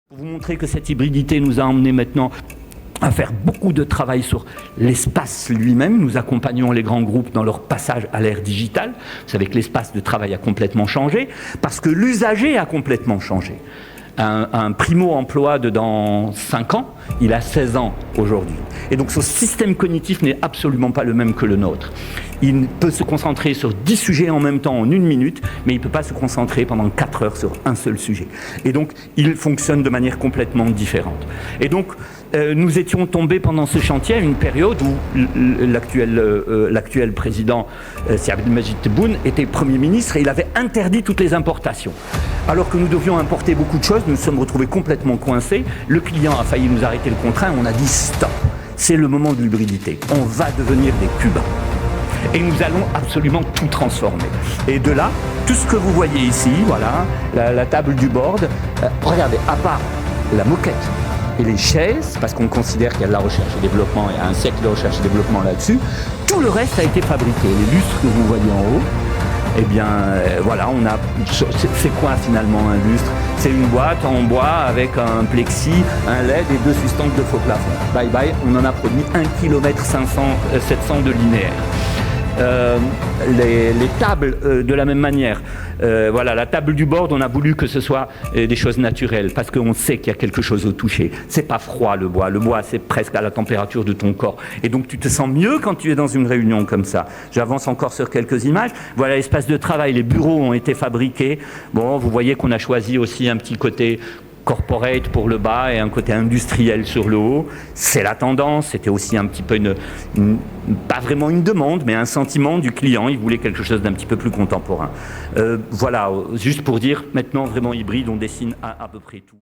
Pour vous montrer que cette hybridité nous a emmené maintenant à faire beaucoup de travail sur l'espace lui-même. Nous accompagnons les grands groupes dans leur passage à l'ère digitale. Vous savez que l'espace de travail a complètement changé parce que l'usager a complètement changé. Un primo-emploi de dans 5 ans, il a 16 ans aujourd'hui. Et donc ce système cognitif n'est absolument pas le même que le nôtre. Il peut se concentrer sur 10 sujets en même temps en 1 minute, mais il ne peut pas se concentrer pendant 4 heures sur un seul sujet. Et donc il fonctionne de manière complètement différente. Et donc nous étions tombés pendant ce chantier à une période où l'actuel président Sy Abdelmadjid Tebboune était Premier ministre et il avait interdit toutes les importations. Alors que nous devions importer beaucoup de choses, nous nous sommes retrouvés complètement coincés. Le client a failli nous arrêter le contrat, on a dit stop. C'est le moment de l'hybridité. On va devenir des Cubains. Et nous allons absolument tout transformer. Et de là, tout ce que vous voyez ici, voilà, la table du board, regardez, à part la moquette et les chaises, parce qu'on considère qu'il y a de la recherche et développement, il y a un siècle de recherche et développement là-dessus, tout le reste a été fabriqué. Les lustres que vous voyez en haut, eh bien, voilà, on a. C'est quoi finalement un lustre? C'est une boîte en bois avec un plexi, un LED et 2 sustances de faux plafond. Bye bye, on en a produit 1 km 700 de linéaire. Les tables de la même manière. Voilà, la table du board, on a voulu que ce soit des choses naturelles parce qu'on sait qu'il y a quelque chose au toucher. C'est pas froid le bois c'est presque à la température de ton corps. Et donc tu te sens mieux quand tu es dans une réunion comme ça. J'avance encore sur quelques images. Voilà l'espace de travail, les bureaux ont été fabriqués. Bon, vous voyez qu'on a choisi aussi un petit côté corporate pour le bas et un côté industriel sur le haut. C'est la tendance, c'était aussi un petit peu pas vraiment une demande, mais un sentiment du client, il voulait quelque chose d'un petit peu plus contemporain. Voilà, juste pour dire, maintenant vraiment hybride, on dessine à peu près tout.